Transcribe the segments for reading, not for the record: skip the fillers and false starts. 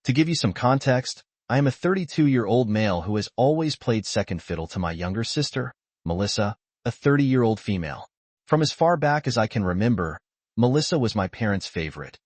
To give you some context, I am a 32-year-old male who has always played second fiddle to my younger sister, Melissa, a 30-year-old female. From as far back as I can remember, Melissa was my parents' favorite.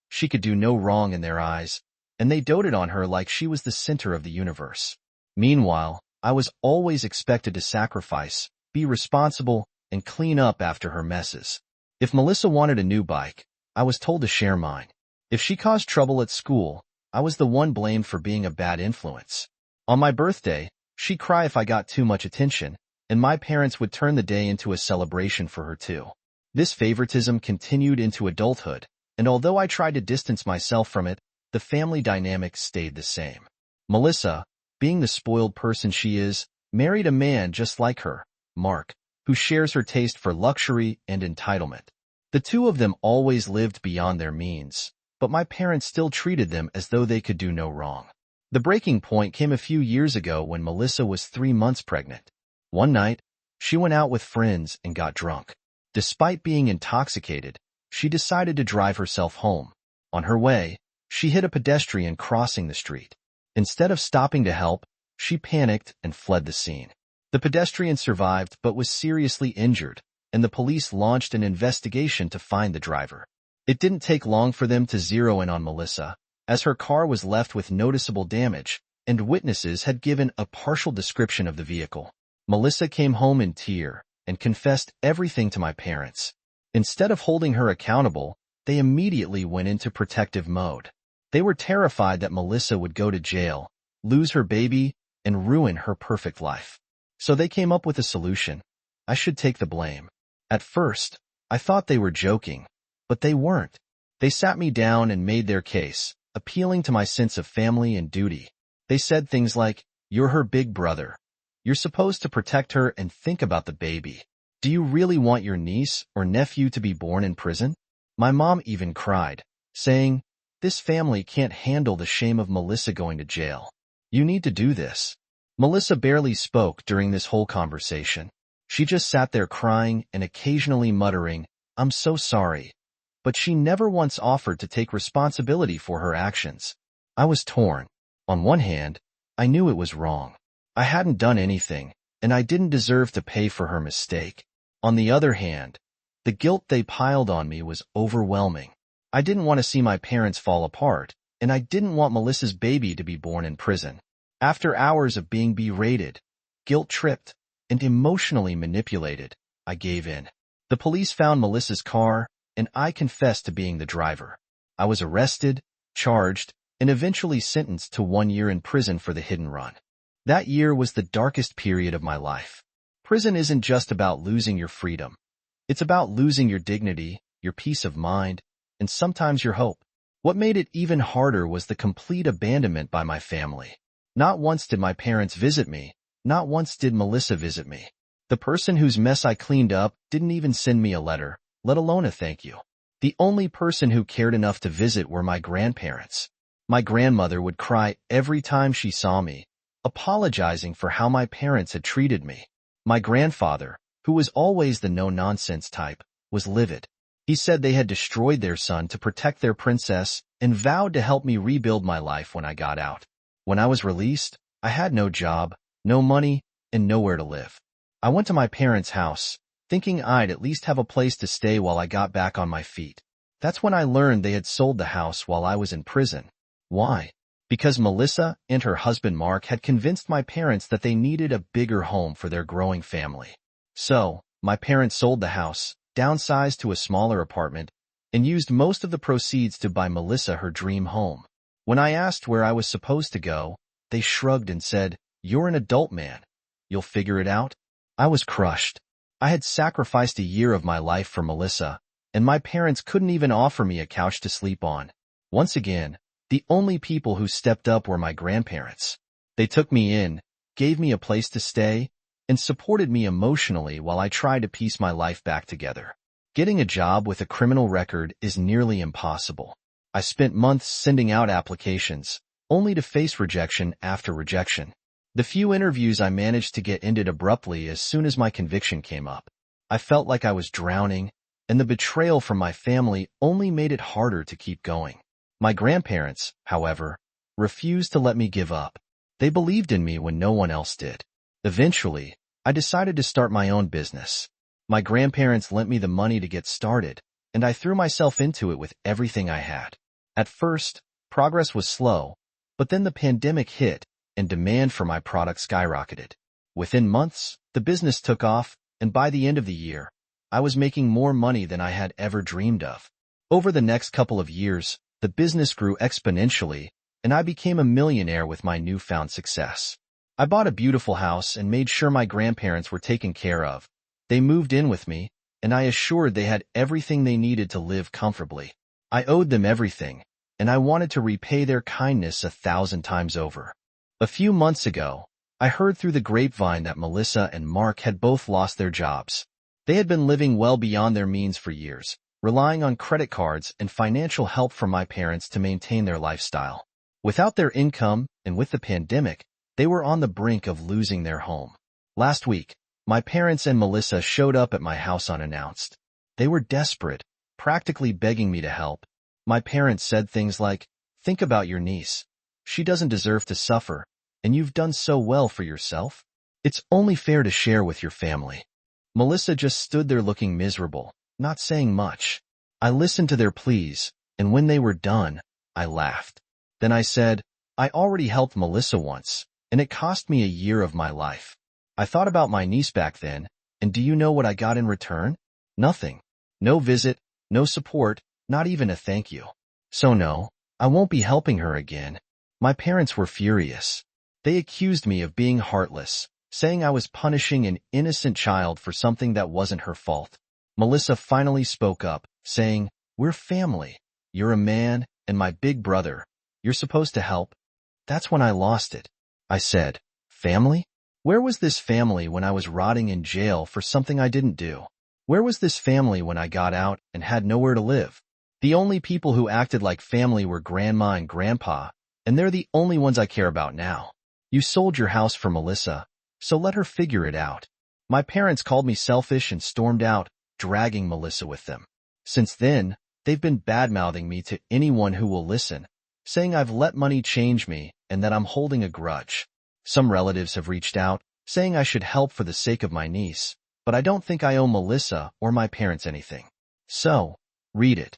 She could do no wrong in their eyes, and they doted on her like she was the center of the universe. Meanwhile, I was always expected to sacrifice, be responsible, and clean up after her messes. If Melissa wanted a new bike, I was told to share mine. If she caused trouble at school, I was the one blamed for being a bad influence. On my birthday, she'd cry if I got too much attention, and my parents would turn the day into a celebration for her too. This favoritism continued into adulthood, and although I tried to distance myself from it, the family dynamics stayed the same. Melissa, being the spoiled person she is, married a man just like her, Mark, who shares her taste for luxury and entitlement. The two of them always lived beyond their means, but my parents still treated them as though they could do no wrong. The breaking point came a few years ago when Melissa was 3 months pregnant. One night, she went out with friends and got drunk. Despite being intoxicated, she decided to drive herself home. On her way, she hit a pedestrian crossing the street. Instead of stopping to help, she panicked and fled the scene. The pedestrian survived but was seriously injured, and the police launched an investigation to find the driver. It didn't take long for them to zero in on Melissa, as her car was left with noticeable damage, and witnesses had given a partial description of the vehicle. Melissa came home in tears and confessed everything to my parents. Instead of holding her accountable, they immediately went into protective mode. They were terrified that Melissa would go to jail, lose her baby, and ruin her perfect life. So they came up with a solution. I should take the blame. At first, I thought they were joking, but they weren't. They sat me down and made their case, appealing to my sense of family and duty. They said things like, "You're her big brother. You're supposed to protect her and think about the baby. Do you really want your niece or nephew to be born in prison?" My mom even cried, saying, "This family can't handle the shame of Melissa going to jail. You need to do this." Melissa barely spoke during this whole conversation. She just sat there crying and occasionally muttering, "I'm so sorry." But she never once offered to take responsibility for her actions. I was torn. On one hand, I knew it was wrong. I hadn't done anything, and I didn't deserve to pay for her mistake. On the other hand, the guilt they piled on me was overwhelming. I didn't want to see my parents fall apart, and I didn't want Melissa's baby to be born in prison. After hours of being berated, guilt-tripped, and emotionally manipulated, I gave in. The police found Melissa's car, and I confessed to being the driver. I was arrested, charged, and eventually sentenced to 1 year in prison for the hit and run. That year was the darkest period of my life. Prison isn't just about losing your freedom. It's about losing your dignity, your peace of mind, and sometimes your hope. What made it even harder was the complete abandonment by my family. Not once did my parents visit me. Not once did Melissa visit me. The person whose mess I cleaned up didn't even send me a letter, let alone a thank you. The only person who cared enough to visit were my grandparents. My grandmother would cry every time she saw me, apologizing for how my parents had treated me. My grandfather, who was always the no-nonsense type, was livid. He said they had destroyed their son to protect their princess and vowed to help me rebuild my life when I got out. When I was released, I had no job, no money, and nowhere to live. I went to my parents' house, thinking I'd at least have a place to stay while I got back on my feet. That's when I learned they had sold the house while I was in prison. Why? Because Melissa and her husband Mark had convinced my parents that they needed a bigger home for their growing family. So, my parents sold the house, downsized to a smaller apartment, and used most of the proceeds to buy Melissa her dream home. When I asked where I was supposed to go, they shrugged and said, "You're an adult man. You'll figure it out." I was crushed. I had sacrificed a year of my life for Melissa, and my parents couldn't even offer me a couch to sleep on. Once again, the only people who stepped up were my grandparents. They took me in, gave me a place to stay, and supported me emotionally while I tried to piece my life back together. Getting a job with a criminal record is nearly impossible. I spent months sending out applications, only to face rejection after rejection. The few interviews I managed to get ended abruptly as soon as my conviction came up. I felt like I was drowning, and the betrayal from my family only made it harder to keep going. My grandparents, however, refused to let me give up. They believed in me when no one else did. Eventually, I decided to start my own business. My grandparents lent me the money to get started, and I threw myself into it with everything I had. At first, progress was slow, but then the pandemic hit, and demand for my product skyrocketed. Within months, the business took off, and by the end of the year, I was making more money than I had ever dreamed of. Over the next couple of years, the business grew exponentially, and I became a millionaire with my newfound success. I bought a beautiful house and made sure my grandparents were taken care of. They moved in with me, and I assured they had everything they needed to live comfortably. I owed them everything, and I wanted to repay their kindness 1,000 times over. A few months ago, I heard through the grapevine that Melissa and Mark had both lost their jobs. They had been living well beyond their means for years, relying on credit cards and financial help from my parents to maintain their lifestyle. Without their income, and with the pandemic, they were on the brink of losing their home. Last week, my parents and Melissa showed up at my house unannounced. They were desperate, practically begging me to help. My parents said things like, "Think about your niece. She doesn't deserve to suffer, and you've done so well for yourself. It's only fair to share with your family." Melissa just stood there looking miserable, not saying much. I listened to their pleas, and when they were done, I laughed. Then I said, "I already helped Melissa once, and it cost me a year of my life. I thought about my niece back then, and do you know what I got in return? Nothing. No visit, no support, not even a thank you. So no, I won't be helping her again." My parents were furious. They accused me of being heartless, saying I was punishing an innocent child for something that wasn't her fault. Melissa finally spoke up, saying, "We're family. You're a man, and my big brother. You're supposed to help." That's when I lost it. I said, "Family? Where was this family when I was rotting in jail for something I didn't do? Where was this family when I got out and had nowhere to live? The only people who acted like family were Grandma and Grandpa, and they're the only ones I care about now. You sold your house for Melissa, so let her figure it out." My parents called me selfish and stormed out, dragging Melissa with them. Since then, they've been bad-mouthing me to anyone who will listen, saying I've let money change me and that I'm holding a grudge. Some relatives have reached out, saying I should help for the sake of my niece, but I don't think I owe Melissa or my parents anything. So, read it.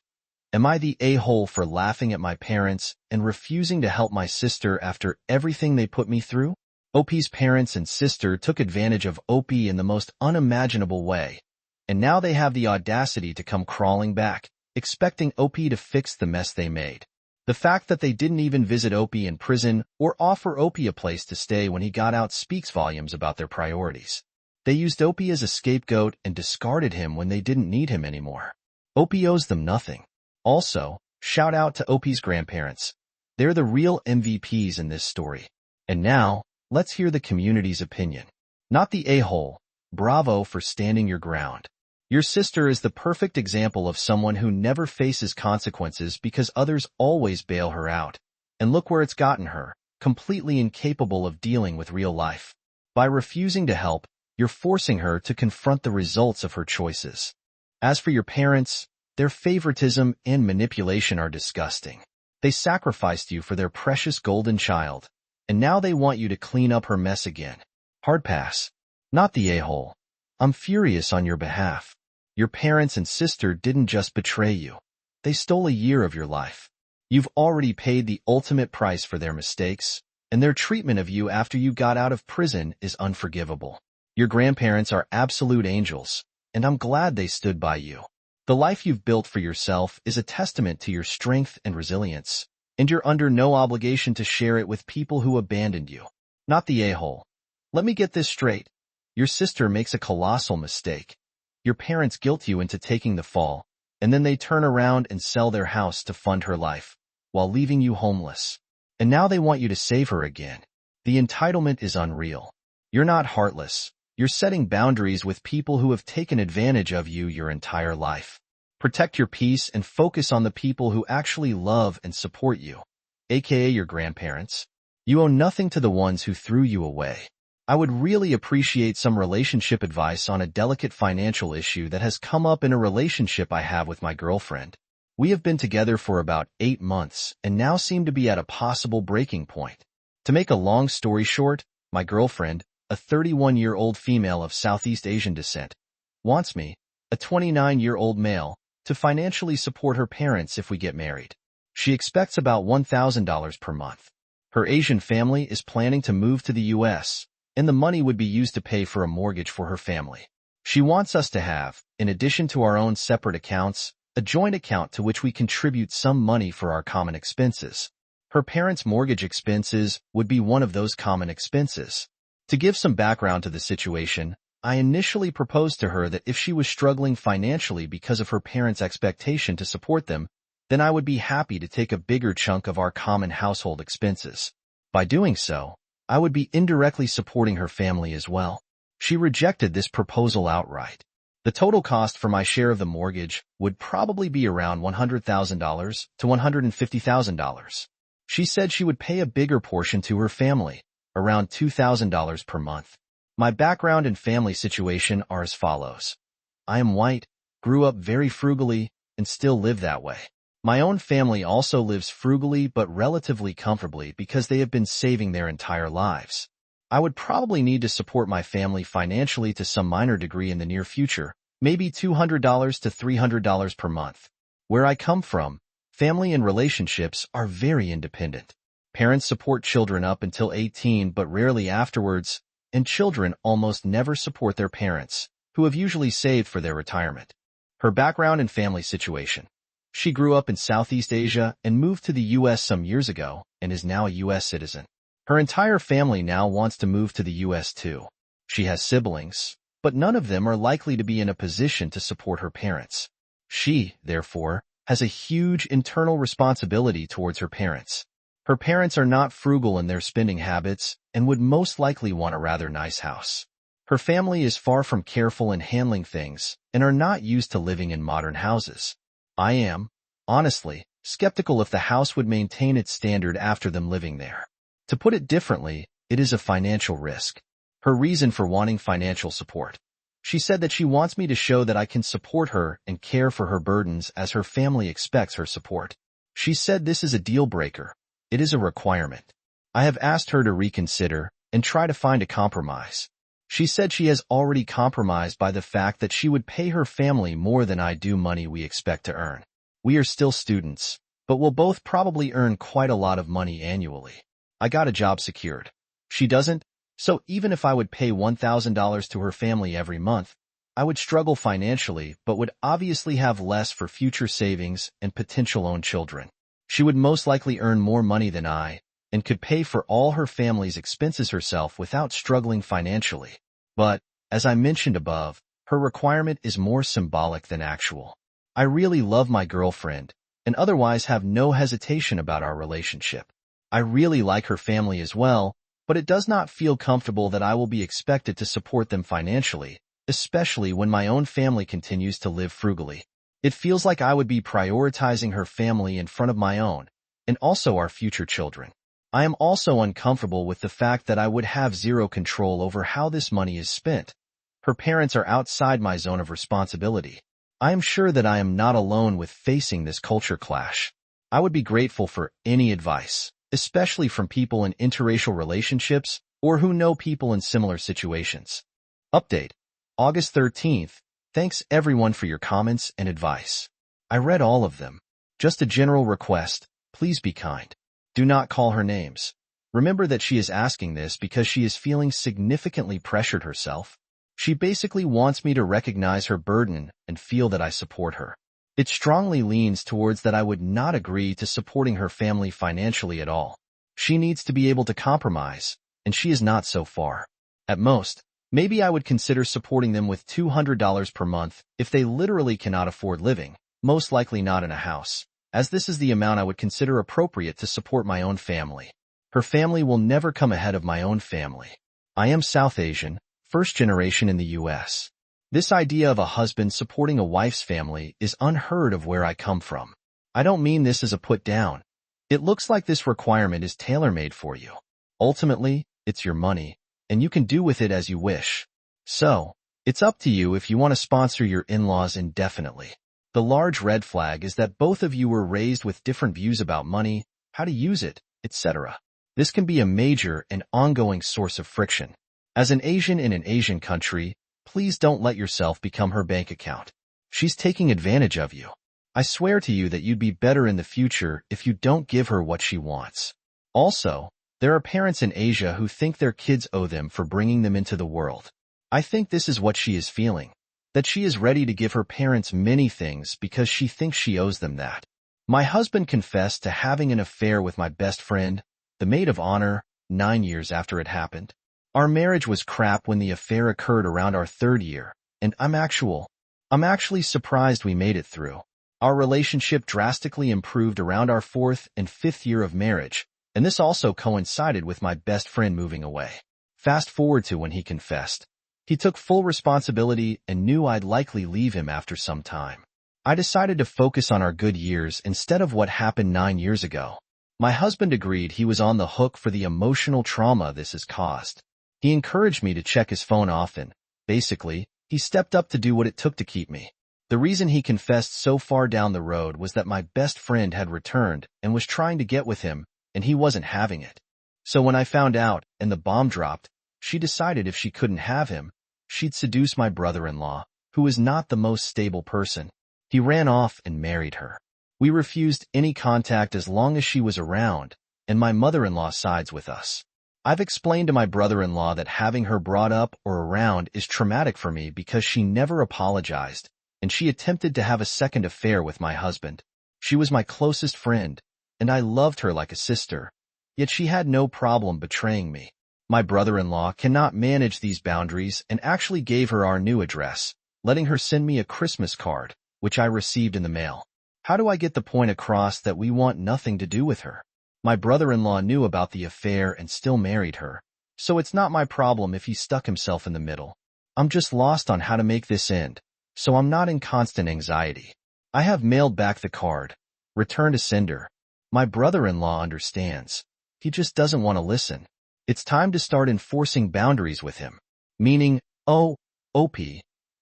Am I the a-hole for laughing at my parents and refusing to help my sister after everything they put me through? OP's parents and sister took advantage of OP in the most unimaginable way, and now they have the audacity to come crawling back, expecting OP to fix the mess they made. The fact that they didn't even visit OP in prison or offer OP a place to stay when he got out speaks volumes about their priorities. They used OP as a scapegoat and discarded him when they didn't need him anymore. OP owes them nothing. Also, shout out to OP's grandparents. They're the real MVPs in this story. And now, let's hear the community's opinion. Not the a-hole. Bravo for standing your ground. Your sister is the perfect example of someone who never faces consequences because others always bail her out. And look where it's gotten her, completely incapable of dealing with real life. By refusing to help, you're forcing her to confront the results of her choices. As for your parents, their favoritism and manipulation are disgusting. They sacrificed you for their precious golden child, and now they want you to clean up her mess again. Hard pass. Not the a-hole. I'm furious on your behalf. Your parents and sister didn't just betray you. They stole a year of your life. You've already paid the ultimate price for their mistakes, and their treatment of you after you got out of prison is unforgivable. Your grandparents are absolute angels, and I'm glad they stood by you. The life you've built for yourself is a testament to your strength and resilience, and you're under no obligation to share it with people who abandoned you. Not the a-hole. Let me get this straight. Your sister makes a colossal mistake. Your parents guilt you into taking the fall, and then they turn around and sell their house to fund her life, while leaving you homeless. And now they want you to save her again. The entitlement is unreal. You're not heartless. You're setting boundaries with people who have taken advantage of you your entire life. Protect your peace and focus on the people who actually love and support you, aka your grandparents. You owe nothing to the ones who threw you away. I would really appreciate some relationship advice on a delicate financial issue that has come up in a relationship I have with my girlfriend. We have been together for about 8 months and now seem to be at a possible breaking point. To make a long story short, my girlfriend, a 31-year-old female of Southeast Asian descent, wants me, a 29-year-old male, to financially support her parents if we get married. She expects about $1,000 per month. Her Asian family is planning to move to the U.S., and the money would be used to pay for a mortgage for her family. She wants us to have, in addition to our own separate accounts, a joint account to which we contribute some money for our common expenses. Her parents' mortgage expenses would be one of those common expenses. To give some background to the situation, I initially proposed to her that if she was struggling financially because of her parents' expectation to support them, then I would be happy to take a bigger chunk of our common household expenses. By doing so, I would be indirectly supporting her family as well. She rejected this proposal outright. The total cost for my share of the mortgage would probably be around $100,000 to $150,000. She said she would pay a bigger portion to her family, around $2,000 per month. My background and family situation are as follows. I am white, grew up very frugally, and still live that way. My own family also lives frugally but relatively comfortably because they have been saving their entire lives. I would probably need to support my family financially to some minor degree in the near future, maybe $200 to $300 per month. Where I come from, family and relationships are very independent. Parents support children up until 18 but rarely afterwards, and children almost never support their parents, who have usually saved for their retirement. Her background and family situation. She grew up in Southeast Asia and moved to the U.S. some years ago and is now a U.S. citizen. Her entire family now wants to move to the U.S. too. She has siblings, but none of them are likely to be in a position to support her parents. She, therefore, has a huge internal responsibility towards her parents. Her parents are not frugal in their spending habits and would most likely want a rather nice house. Her family is far from careful in handling things and are not used to living in modern houses. I am, honestly, skeptical if the house would maintain its standard after them living there. To put it differently, it is a financial risk. Her reason for wanting financial support. She said that she wants me to show that I can support her and care for her burdens as her family expects her support. She said this is a deal breaker. It is a requirement. I have asked her to reconsider and try to find a compromise. She said she has already compromised by the fact that she would pay her family more than I do money we expect to earn. We are still students, but we'll both probably earn quite a lot of money annually. I got a job secured. She doesn't, so even if I would pay $1,000 to her family every month, I would struggle financially but would obviously have less for future savings and potential own children. She would most likely earn more money than I, and could pay for all her family's expenses herself without struggling financially. But, as I mentioned above, her requirement is more symbolic than actual. I really love my girlfriend, and otherwise have no hesitation about our relationship. I really like her family as well, but it does not feel comfortable that I will be expected to support them financially, especially when my own family continues to live frugally. It feels like I would be prioritizing her family in front of my own, and also our future children. I am also uncomfortable with the fact that I would have zero control over how this money is spent. Her parents are outside my zone of responsibility. I am sure that I am not alone with facing this culture clash. I would be grateful for any advice, especially from people in interracial relationships or who know people in similar situations. Update. August 13th. Thanks everyone for your comments and advice. I read all of them. Just a general request, please be kind. Do not call her names. Remember that she is asking this because she is feeling significantly pressured herself. She basically wants me to recognize her burden and feel that I support her. It strongly leans towards that I would not agree to supporting her family financially at all. She needs to be able to compromise, and she is not so far. At most, maybe I would consider supporting them with $200 per month if they literally cannot afford living, most likely not in a house, as this is the amount I would consider appropriate to support my own family. Her family will never come ahead of my own family. I am South Asian, first generation in the U.S. This idea of a husband supporting a wife's family is unheard of where I come from. I don't mean this as a put down. It looks like this requirement is tailor-made for you. Ultimately, it's your money, and you can do with it as you wish. So, it's up to you if you want to sponsor your in-laws indefinitely. The large red flag is that both of you were raised with different views about money, how to use it, etc. This can be a major and ongoing source of friction. As an Asian in an Asian country, please don't let yourself become her bank account. She's taking advantage of you. I swear to you that you'd be better in the future if you don't give her what she wants. Also, there are parents in Asia who think their kids owe them for bringing them into the world. I think this is what she is feeling, that she is ready to give her parents many things because she thinks she owes them that. My husband confessed to having an affair with my best friend, the maid of honor, 9 years after it happened. Our marriage was crap when the affair occurred around our 3rd year, and I'm actually surprised we made it through. Our relationship drastically improved around our 4th and 5th year of marriage, and this also coincided with my best friend moving away. Fast forward to when he confessed. He took full responsibility and knew I'd likely leave him after some time. I decided to focus on our good years instead of what happened 9 years ago. My husband agreed he was on the hook for the emotional trauma this has caused. He encouraged me to check his phone often. Basically, he stepped up to do what it took to keep me. The reason he confessed so far down the road was that my best friend had returned and was trying to get with him, and he wasn't having it. So when I found out and the bomb dropped, she decided if she couldn't have him, she'd seduce my brother-in-law, who is not the most stable person. He ran off and married her. We refused any contact as long as she was around, and my mother-in-law sides with us. I've explained to my brother-in-law that having her brought up or around is traumatic for me because she never apologized, and she attempted to have a second affair with my husband. She was my closest friend, and I loved her like a sister, yet she had no problem betraying me. My brother-in-law cannot manage these boundaries and actually gave her our new address, letting her send me a Christmas card, which I received in the mail. How do I get the point across that we want nothing to do with her? My brother-in-law knew about the affair and still married her, so it's not my problem if he stuck himself in the middle. I'm just lost on how to make this end, so I'm not in constant anxiety. I have mailed back the card. Return to sender. My brother-in-law understands. He just doesn't want to listen. It's time to start enforcing boundaries with him. Meaning, OP,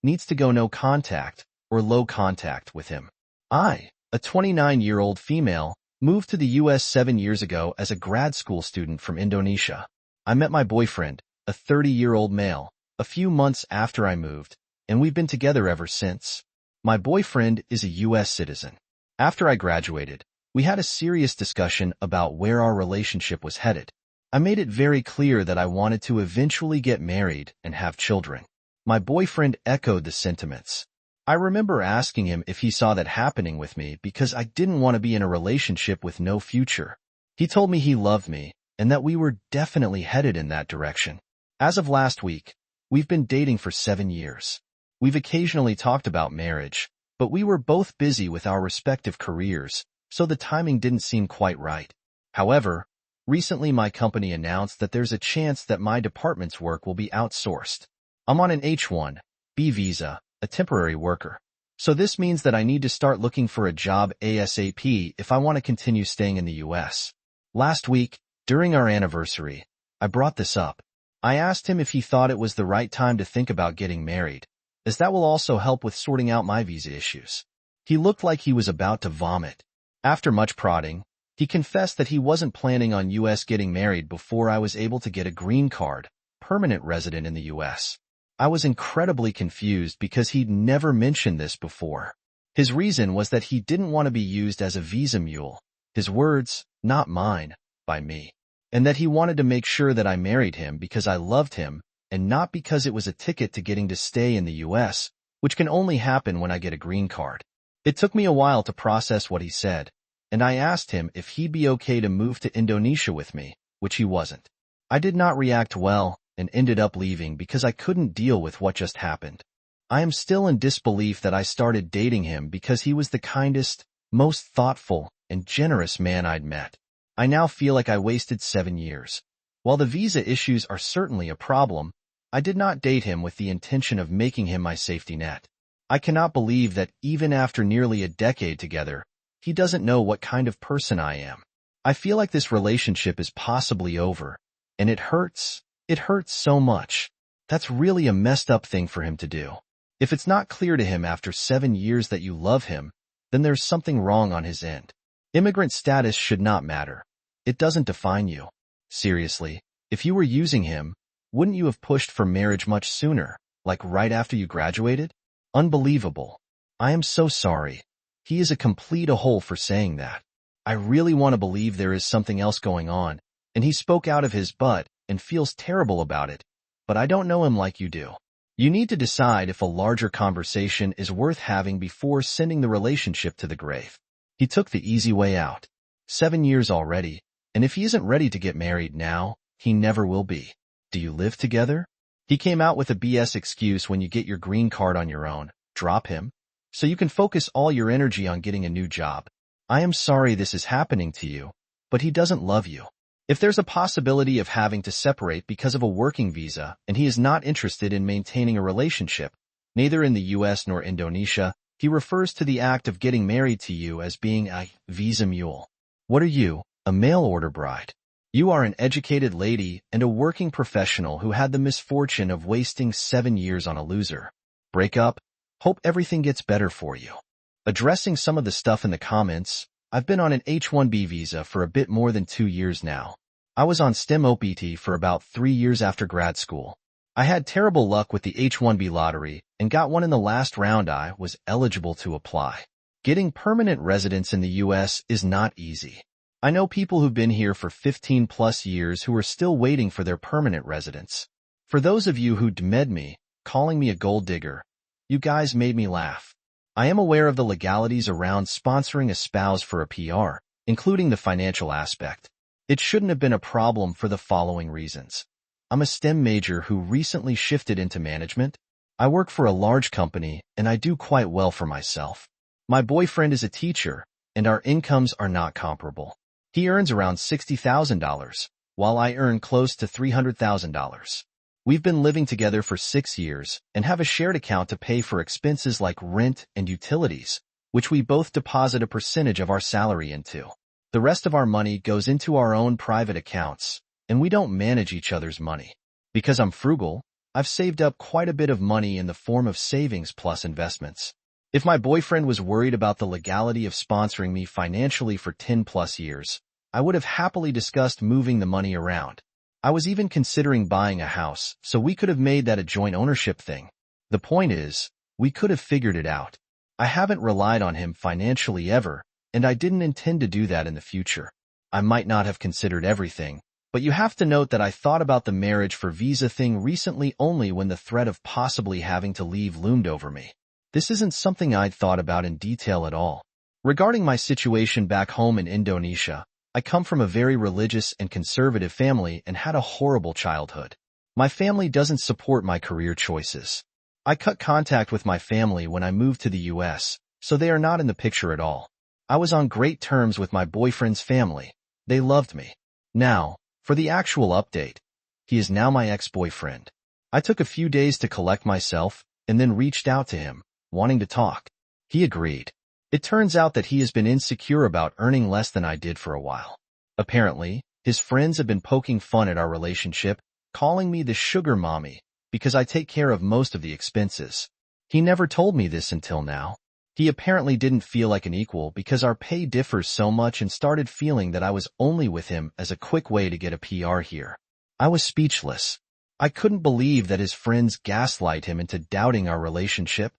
needs to go no contact or low contact with him. I, a 29-year-old female, moved to the U.S. 7 years ago as a grad school student from Indonesia. I met my boyfriend, a 30-year-old male, a few months after I moved, and we've been together ever since. My boyfriend is a U.S. citizen. After I graduated, we had a serious discussion about where our relationship was headed. I made it very clear that I wanted to eventually get married and have children. My boyfriend echoed the sentiments. I remember asking him if he saw that happening with me because I didn't want to be in a relationship with no future. He told me he loved me and that we were definitely headed in that direction. As of last week, we've been dating for 7 years. We've occasionally talked about marriage, but we were both busy with our respective careers, so the timing didn't seem quite right. However, recently my company announced that there's a chance that my department's work will be outsourced. I'm on an H-1B visa, a temporary worker. So this means that I need to start looking for a job ASAP if I want to continue staying in the U.S. Last week, during our anniversary, I brought this up. I asked him if he thought it was the right time to think about getting married, as that will also help with sorting out my visa issues. He looked like he was about to vomit. After much prodding, he confessed that he wasn't planning on U.S. getting married before I was able to get a green card, permanent resident in the U.S. I was incredibly confused because he'd never mentioned this before. His reason was that he didn't want to be used as a visa mule, his words, not mine, by me, and that he wanted to make sure that I married him because I loved him and not because it was a ticket to getting to stay in the U.S., which can only happen when I get a green card. It took me a while to process what he said, and I asked him if he'd be okay to move to Indonesia with me, which he wasn't. I did not react well and ended up leaving because I couldn't deal with what just happened. I am still in disbelief that I started dating him because he was the kindest, most thoughtful, and generous man I'd met. I now feel like I wasted 7 years. While the visa issues are certainly a problem, I did not date him with the intention of making him my safety net. I cannot believe that even after nearly a decade together, he doesn't know what kind of person I am. I feel like this relationship is possibly over, and it hurts. It hurts so much. That's really a messed up thing for him to do. If it's not clear to him after 7 years that you love him, then there's something wrong on his end. Immigrant status should not matter. It doesn't define you. Seriously, if you were using him, wouldn't you have pushed for marriage much sooner, like right after you graduated? Unbelievable. I am so sorry. He is a complete a-hole for saying that. I really want to believe there is something else going on, and he spoke out of his butt and feels terrible about it, but I don't know him like you do. You need to decide if a larger conversation is worth having before sending the relationship to the grave. He took the easy way out. 7 years already, and if he isn't ready to get married now, he never will be. Do you live together? He came out with a BS excuse when you get your green card on your own. Drop him, so you can focus all your energy on getting a new job. I am sorry this is happening to you, but he doesn't love you. If there's a possibility of having to separate because of a working visa and he is not interested in maintaining a relationship, neither in the US nor Indonesia, he refers to the act of getting married to you as being a visa mule. What are you, a mail-order bride? You are an educated lady and a working professional who had the misfortune of wasting 7 years on a loser. Break up. Hope everything gets better for you. Addressing some of the stuff in the comments, I've been on an H-1B visa for a bit more than 2 years now. I was on STEM OPT for about 3 years after grad school. I had terrible luck with the H-1B lottery and got one in the last round. I was eligible to apply. Getting permanent residence in the U.S. is not easy. I know people who've been here for 15 plus years who are still waiting for their permanent residence. For those of you who demed me, calling me a gold digger, you guys made me laugh. I am aware of the legalities around sponsoring a spouse for a PR, including the financial aspect. It shouldn't have been a problem for the following reasons. I'm a STEM major who recently shifted into management. I work for a large company, and I do quite well for myself. My boyfriend is a teacher, and our incomes are not comparable. He earns around $60,000, while I earn close to $300,000. We've been living together for 6 years and have a shared account to pay for expenses like rent and utilities, which we both deposit a percentage of our salary into. The rest of our money goes into our own private accounts, and we don't manage each other's money. Because I'm frugal, I've saved up quite a bit of money in the form of savings plus investments. If my boyfriend was worried about the legality of sponsoring me financially for 10 plus years, I would have happily discussed moving the money around. I was even considering buying a house, so we could have made that a joint ownership thing. The point is, we could have figured it out. I haven't relied on him financially ever, and I didn't intend to do that in the future. I might not have considered everything, but you have to note that I thought about the marriage for visa thing recently only when the threat of possibly having to leave loomed over me. This isn't something I'd thought about in detail at all. Regarding my situation back home in Indonesia, I come from a very religious and conservative family and had a horrible childhood. My family doesn't support my career choices. I cut contact with my family when I moved to the US, so they are not in the picture at all. I was on great terms with my boyfriend's family. They loved me. Now, for the actual update. He is now my ex-boyfriend. I took a few days to collect myself and then reached out to him, wanting to talk. He agreed. It turns out that he has been insecure about earning less than I did for a while. Apparently, his friends have been poking fun at our relationship, calling me the sugar mommy, because I take care of most of the expenses. He never told me this until now. He apparently didn't feel like an equal because our pay differs so much and started feeling that I was only with him as a quick way to get a PR here. I was speechless. I couldn't believe that his friends gaslight him into doubting our relationship.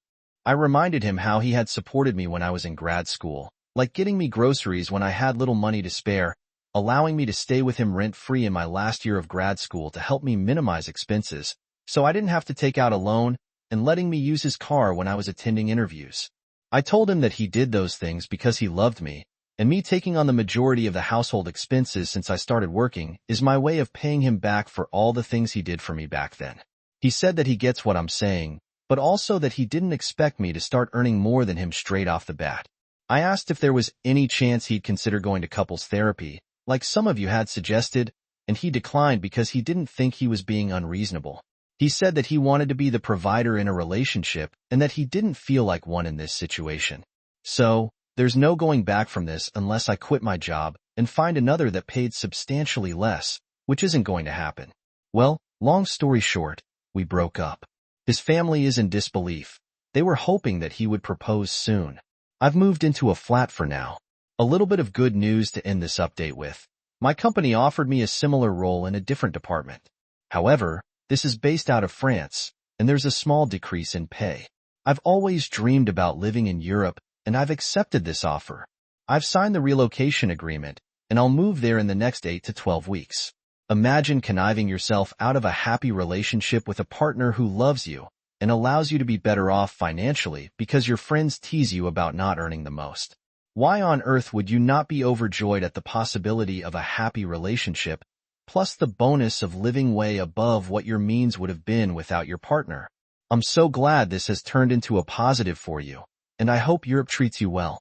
I reminded him how he had supported me when I was in grad school, like getting me groceries when I had little money to spare, allowing me to stay with him rent-free in my last year of grad school to help me minimize expenses, so I didn't have to take out a loan, and letting me use his car when I was attending interviews. I told him that he did those things because he loved me, and me taking on the majority of the household expenses since I started working is my way of paying him back for all the things he did for me back then. He said that he gets what I'm saying, but also that he didn't expect me to start earning more than him straight off the bat. I asked if there was any chance he'd consider going to couples therapy, like some of you had suggested, and he declined because he didn't think he was being unreasonable. He said that he wanted to be the provider in a relationship and that he didn't feel like one in this situation. So, there's no going back from this unless I quit my job and find another that paid substantially less, which isn't going to happen. Well, long story short, we broke up. His family is in disbelief, They were hoping that he would propose soon. I've moved into a flat for now. A little bit of good news to end this update with. My company offered me a similar role in a different department. However, this is based out of France, and there's a small decrease in pay. I've always dreamed about living in Europe, and I've accepted this offer. I've signed the relocation agreement, and I'll move there in the next 8 to 12 weeks. Imagine conniving yourself out of a happy relationship with a partner who loves you and allows you to be better off financially because your friends tease you about not earning the most. Why on earth would you not be overjoyed at the possibility of a happy relationship, plus the bonus of living way above what your means would have been without your partner? I'm so glad this has turned into a positive for you, and I hope Europe treats you well.